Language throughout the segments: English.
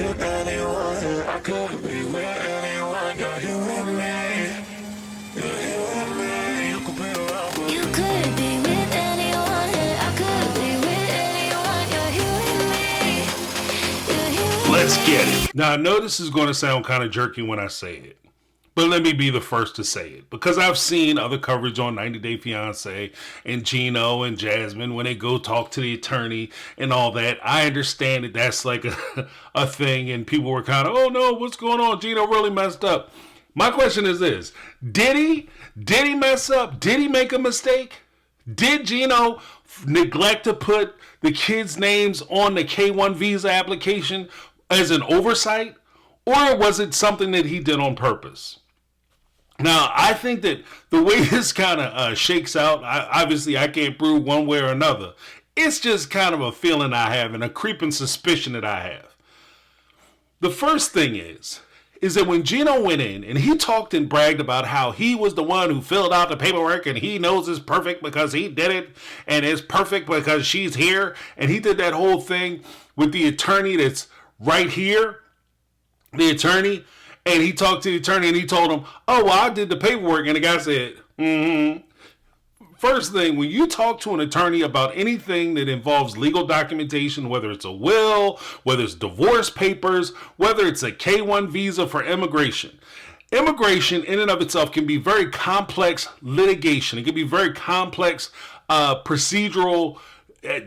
with anyone. I could be with anyone. You're here with me. You're here with me. You could be around with me. You could be with anyone. I could be with anyone. You're here with me. You're here with me. Let's get it. Now, I know this is going to sound kind of jerky when I say it, but let me be the first to say it. Because I've seen other coverage on 90 Day Fiance and Gino and Jasmine when they go talk to the attorney and all that. I understand that that's like a thing, and people were kind of, oh no, what's going on? Gino really messed up. My question is this. Did he? Did he mess up? Did he make a mistake? Did Gino neglect to put the kids' names on the K-1 visa application as an oversight? Or was it something that he did on purpose? Now, I think that the way this kind of shakes out, obviously I can't prove one way or another. It's just kind of a feeling I have and a creeping suspicion that I have. The first thing is that when Gino went in and he talked and bragged about how he was the one who filled out the paperwork and he knows it's perfect because he did it and it's perfect because she's here, and he did that whole thing with the attorney that's right here, the attorney. And he talked to the attorney and he told him, oh, well, I did the paperwork. And the guy said, First thing, when you talk to an attorney about anything that involves legal documentation, whether it's a will, whether it's divorce papers, whether it's a K-1 visa for immigration, immigration in and of itself can be very complex litigation. It can be very complex procedural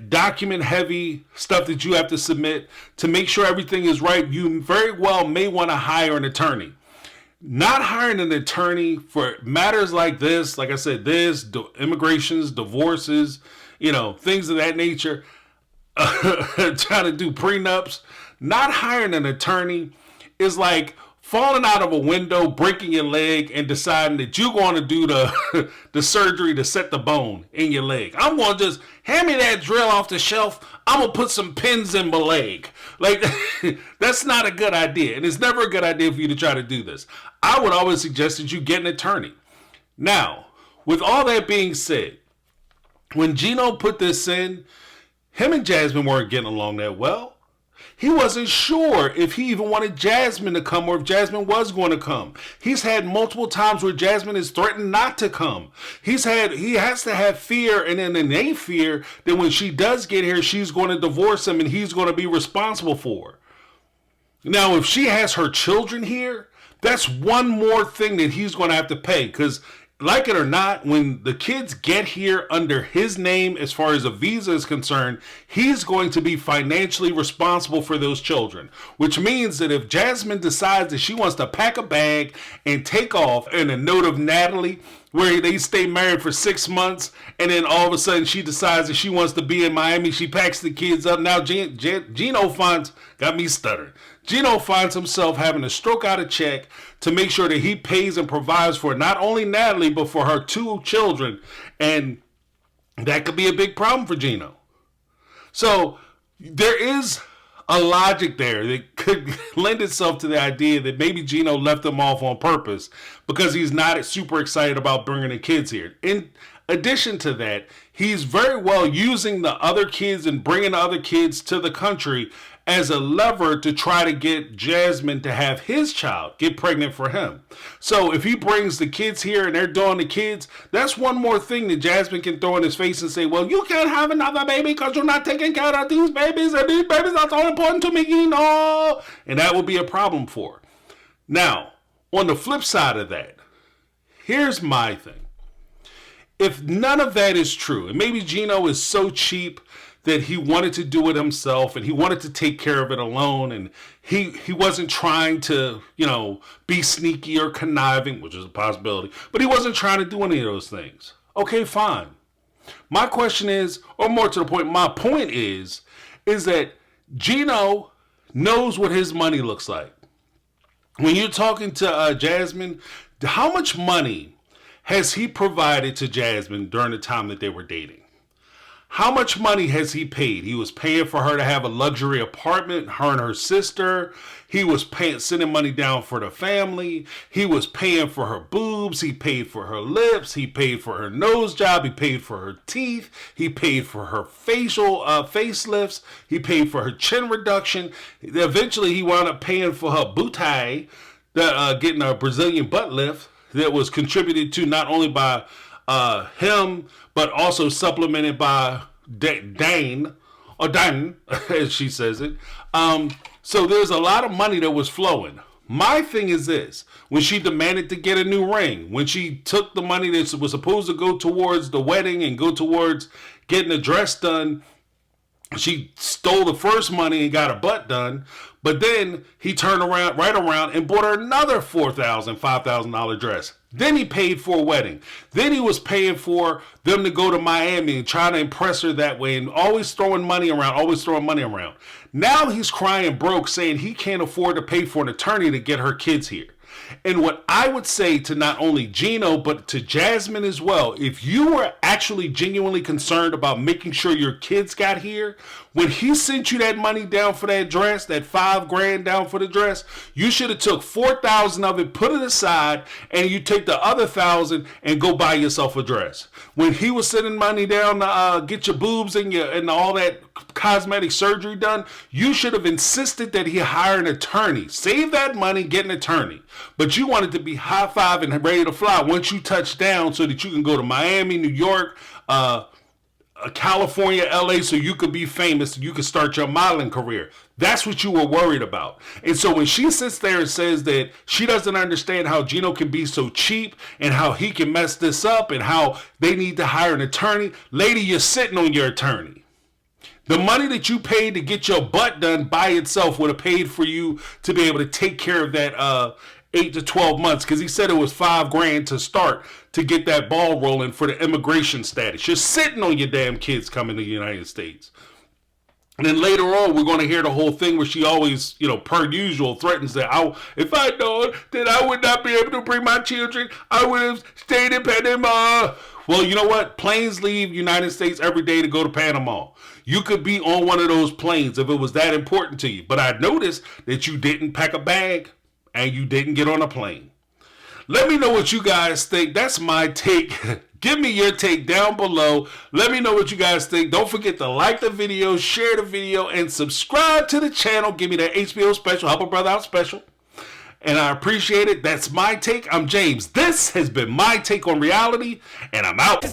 document heavy stuff that you have to submit to make sure everything is right. You very well may want to hire an attorney. Not hiring an attorney for matters like this, like I said, immigrations, divorces, things of that nature, trying to do prenups. Not hiring an attorney is like falling out of a window, breaking your leg, and deciding that you're going to do the surgery to set the bone in your leg. I'm going to just hand me that drill off the shelf. I'm going to put some pins in my leg. Like, that's not a good idea. And it's never a good idea for you to try to do this. I would always suggest that you get an attorney. Now, with all that being said, when Gino put this in, him and Jasmine weren't getting along that well. He wasn't sure if he even wanted Jasmine to come or if Jasmine was going to come. He's had multiple times where Jasmine has threatened not to come. He has to have fear, and an innate fear that when she does get here, she's going to divorce him and he's going to be responsible for her. Now, if she has her children here, that's one more thing that he's going to have to pay, because like it or not, when the kids get here under his name, as far as a visa is concerned, he's going to be financially responsible for those children. Which means that if Jasmine decides that she wants to pack a bag and take off, and a note of Natalie, where they stay married for 6 months, and then all of a sudden she decides that she wants to be in Miami, she packs the kids up. Now Gino finds himself having to stroke out a check to make sure that he pays and provides for not only Natalie, but for her 2 children. And that could be a big problem for Gino. So there is a logic there that could lend itself to the idea that maybe Gino left them off on purpose because he's not super excited about bringing the kids here. In addition to that, he's very well using the other kids and bringing the other kids to the country as a lever to try to get Jasmine to have his child get pregnant for him. So if he brings the kids here and they're doing the kids, that's one more thing that Jasmine can throw in his face and say, well, you can't have another baby because you're not taking care of these babies, and these babies are so important to me, And that will be a problem for her. Now, on the flip side of that, here's my thing. If none of that is true, and maybe Gino is so cheap that he wanted to do it himself and he wanted to take care of it alone, and he wasn't trying to, be sneaky or conniving, which is a possibility, but he wasn't trying to do any of those things. Okay, fine. My question is, or more to the point, my point is that Gino knows what his money looks like. When you're talking to Jasmine, how much money has he provided to Jasmine during the time that they were dating? How much money has he paid? He was paying for her to have a luxury apartment, her and her sister. He was sending money down for the family. He was paying for her boobs. He paid for her lips. He paid for her nose job. He paid for her teeth. He paid for her facelifts. He paid for her chin reduction. Eventually, he wound up paying for her booty, getting a Brazilian butt lift that was contributed to not only by him, but also supplemented by Dane, or Dan, as she says it. So there's a lot of money that was flowing. My thing is this: when she demanded to get a new ring, when she took the money that was supposed to go towards the wedding and go towards getting a dress done, she stole the first money and got her butt done. But then he turned right around and bought her another $4,000, $5,000 dress. Then he paid for a wedding. Then he was paying for them to go to Miami and try to impress her that way, and always throwing money around. Now he's crying broke, saying he can't afford to pay for an attorney to get her kids here. And what I would say to not only Gino, but to Jasmine as well, if you were actually genuinely concerned about making sure your kids got here, when he sent you that money down for that dress, that $5,000 down for the dress, you should have took $4,000 of it, put it aside, and you take the other $1,000 and go buy yourself a dress. When he was sending money down to get your boobs and all that cosmetic surgery done, you should have insisted that he hire an attorney. Save that money, get an attorney. But you wanted to be high five and ready to fly once you touch down so that you can go to Miami, New York, California, LA, so you could be famous, you could start your modeling career. That's what you were worried about. And so when she sits there and says that she doesn't understand how Gino can be so cheap and how he can mess this up and how they need to hire an attorney, lady, you're sitting on your attorney. The money that you paid to get your butt done by itself would have paid for you to be able to take care of that 8 to 12 months, because he said it was $5,000 to start to get that ball rolling for the immigration status. You're sitting on your damn kids coming to the United States. And then later on, we're going to hear the whole thing where she always, per usual, threatens that if I known that I would not be able to bring my children, I would have stayed in Panama. Well, you know what? Planes leave United States every day to go to Panama. You could be on one of those planes if it was that important to you. But I noticed that you didn't pack a bag and you didn't get on a plane. Let me know what you guys think. That's my take. Give me your take down below. Let me know what you guys think. Don't forget to like the video, share the video, and subscribe to the channel. Give me that HBO special, help a brother out special. And I appreciate it. That's my take. I'm James. This has been My Take on Reality, and I'm out.